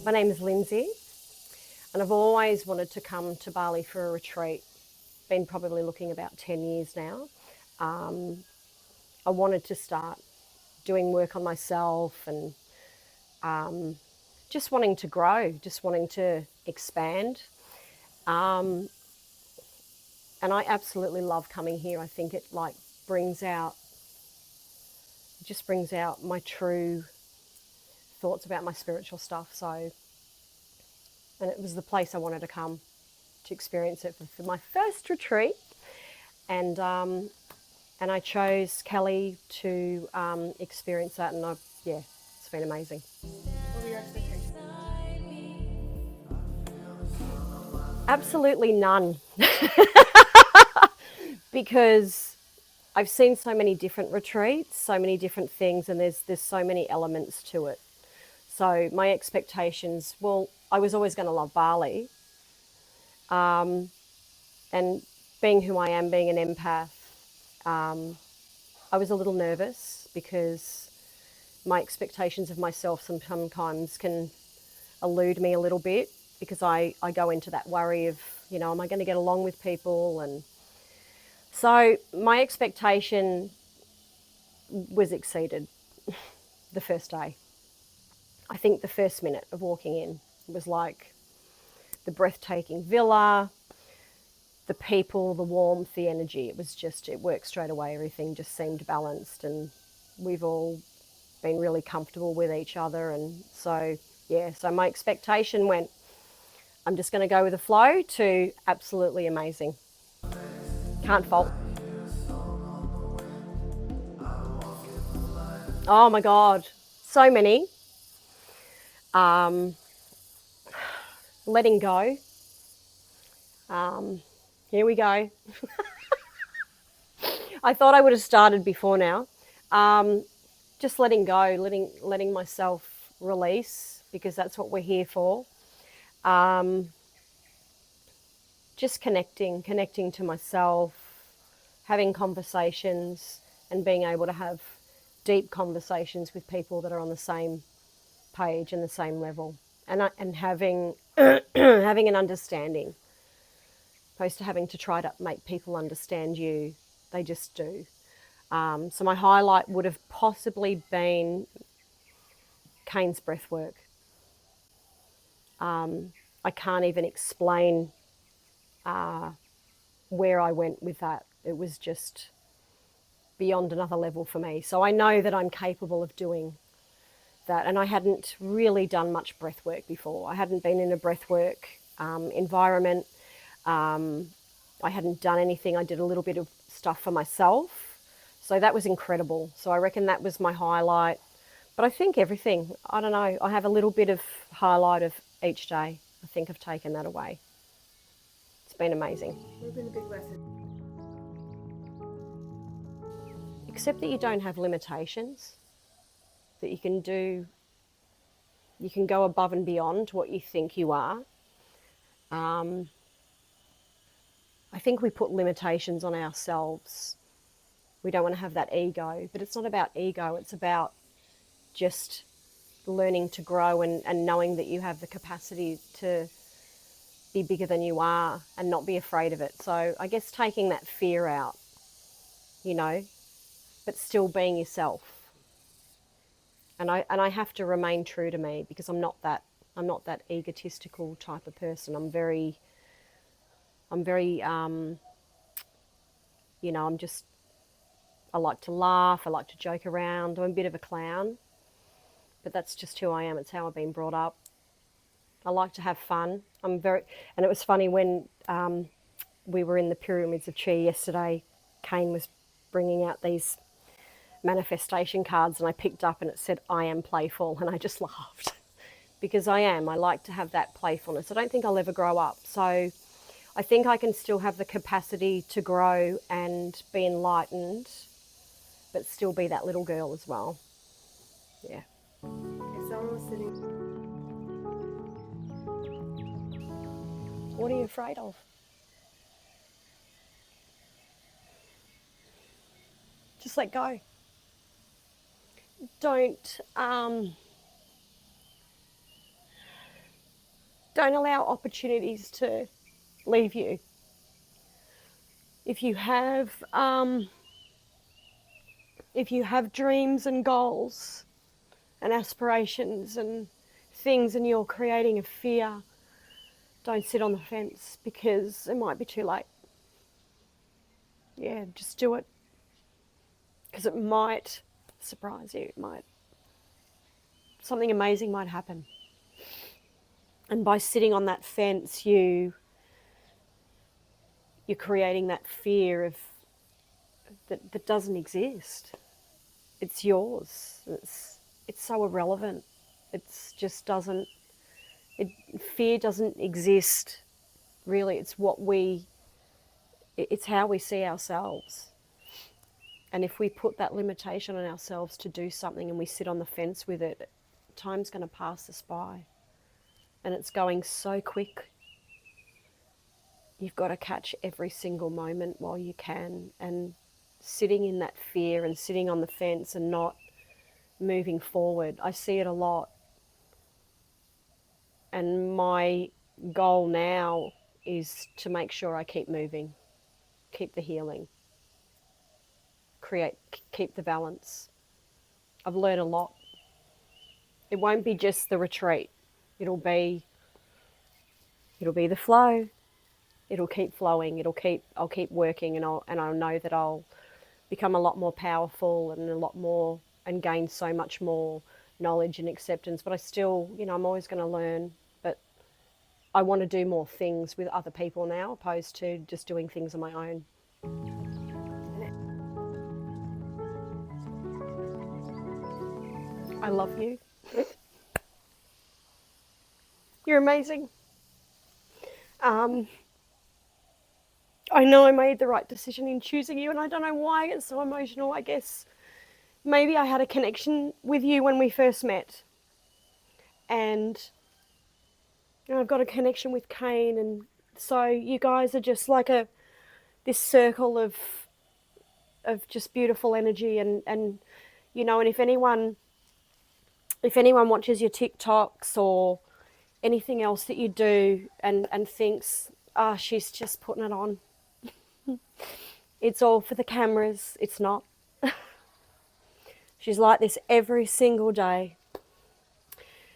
My name is Lyndsey, and I've always wanted to come to Bali for a retreat. Been probably looking about 10 years now. I wanted to start doing work on myself and just wanting to grow, just wanting to expand. And I absolutely love coming here. I think it just brings out my true thoughts about my spiritual stuff. So, and it was the place I wanted to come to experience it for my first retreat. And I chose Kelly to experience that, and it's been amazing. What were your expectations? Absolutely none, because I've seen so many different retreats, so many different things, and there's so many elements to it. So my expectations, well, I was always going to love Bali, and being who I am, being an empath, I was a little nervous because my expectations of myself sometimes can elude me a little bit, because I go into that worry of, am I going to get along with people? And so my expectation was exceeded the first day. I think the first minute of walking in was like the breathtaking villa, the people, the warmth, the energy. It worked straight away. Everything just seemed balanced, and we've all been really comfortable with each other. And so my expectation went, I'm just going to go with the flow, to absolutely amazing. Can't fault. Oh my God, so many. Letting go. Here we go. I thought I would have started before now. Just letting go, letting myself release, because that's what we're here for. Just connecting to myself, having conversations, and being able to have deep conversations with people that are on the same page and the same level, and having having an understanding, opposed to having to try to make people understand you. They just do. So my highlight would have possibly been Kane's breath work. I can't even explain where I went with that. It was just beyond another level for me. So I know that I'm capable of doing that. And I hadn't really done much breath work before. I hadn't been in a breath work environment. I hadn't done anything. I did a little bit of stuff for myself. So that was incredible. So I reckon that was my highlight. But I think everything, I don't know, I have a little bit of highlight of each day. I think I've taken that away. It's been amazing. What have been the big lessons? Except that you don't have limitations, that you can go above and beyond what you think you are. I think we put limitations on ourselves. We don't want to have that ego, but it's not about ego. It's about just learning to grow, and knowing that you have the capacity to be bigger than you are and not be afraid of it. So I guess taking that fear out, but still being yourself. And I have to remain true to me, because I'm not that egotistical type of person. I'm very I like to laugh, I like to joke around. I'm a bit of a clown, but that's just who I am. It's how I've been brought up. I like to have fun. And it was funny when we were in the Pyramids of Chi yesterday. Kane was bringing out these manifestation cards, and I picked up and it said, I am playful, and I just laughed because I am. I like to have that playfulness. I don't think I'll ever grow up. So I think I can still have the capacity to grow and be enlightened, but still be that little girl as well. Yeah. If someone was sitting... What are you afraid of? Just let go. Don't Don't allow opportunities to leave you. If you have dreams and goals and aspirations and things and you're creating a fear, don't sit on the fence because it might be too late. Yeah, just do it because it might surprise you. Something amazing might happen. And by sitting on that fence, you're creating that fear of that doesn't exist. It's yours. It's so irrelevant. It's just doesn't. Fear doesn't exist. Really, it's it's how we see ourselves. And if we put that limitation on ourselves to do something and we sit on the fence with it, time's going to pass us by. And it's going so quick. You've got to catch every single moment while you can. And sitting in that fear and sitting on the fence and not moving forward, I see it a lot. And my goal now is to make sure I keep moving, keep the healing, keep the balance. I've learned a lot. It won't be just the retreat. It'll be the flow. It'll keep flowing. I'll keep working, and I'll know that I'll become a lot more powerful and gain so much more knowledge and acceptance. But I still, I'm always going to learn. But I want to do more things with other people now, opposed to just doing things on my own. I love you. You're amazing. I know I made the right decision in choosing you, and I don't know why I get so emotional. I guess maybe I had a connection with you when we first met, and I've got a connection with Kane, and so you guys are just like this circle of just beautiful energy, and and if anyone watches your TikToks or anything else that you do and thinks, she's just putting it on. It's all for the cameras. It's not. She's like this every single day.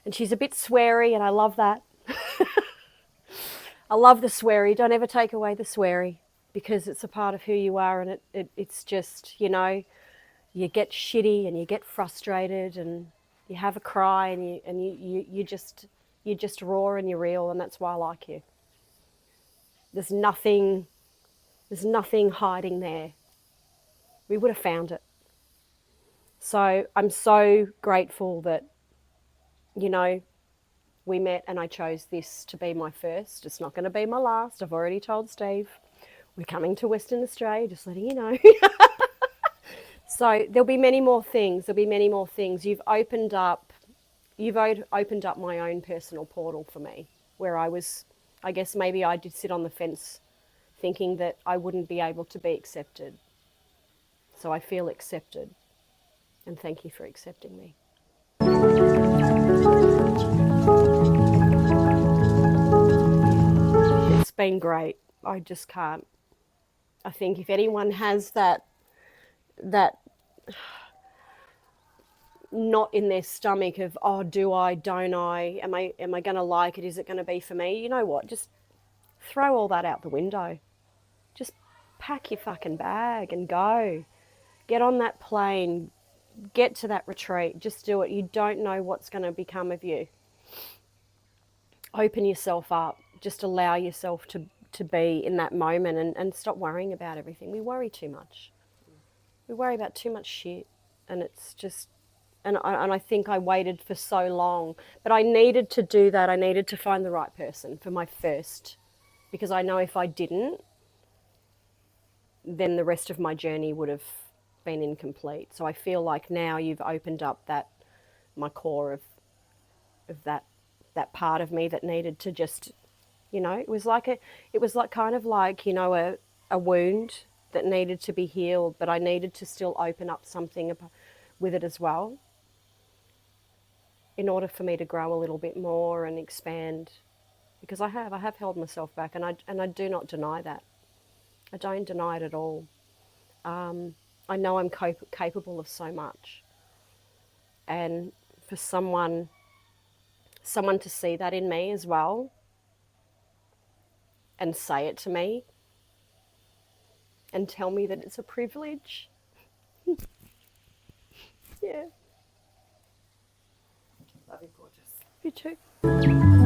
And she's a bit sweary, and I love that. I love the sweary. Don't ever take away the sweary, because it's a part of who you are, and it's just, you get shitty and you get frustrated and you have a cry and you just raw and you're real, and that's why I like you. There's nothing hiding there. We would have found it. So I'm so grateful that, we met and I chose this to be my first. It's not going to be my last. I've already told Steve. We're coming to Western Australia, just letting you know. So there'll be many more things. You've opened up my own personal portal for me, where I guess maybe I did sit on the fence thinking that I wouldn't be able to be accepted. So I feel accepted, and thank you for accepting me. It's been great. I just can't. I think if anyone has that knot in their stomach of, oh, do I, don't I, am I going to like it, is it going to be for me, you know what, just throw all that out the window. Just pack your fucking bag and go. Get on that plane, get to that retreat, just do it. You don't know what's going to become of you. Open yourself up, just allow yourself to be in that moment, and stop worrying about everything. We worry too much. We worry about too much shit, and it's just, and I think I waited for so long, but I needed to do that. I needed to find the right person for my first, because I know if I didn't, then the rest of my journey would have been incomplete. So I feel like now you've opened up my core of that part of me that needed to just, it was kind of like a wound that needed to be healed, but I needed to still open up something with it as well, in order for me to grow a little bit more and expand because I have held myself back, and I do not deny that. I don't deny it at all. I know I'm capable of so much, and for someone to see that in me as well and say it to me and tell me that it's a privilege. Yeah. Love you, gorgeous. You too.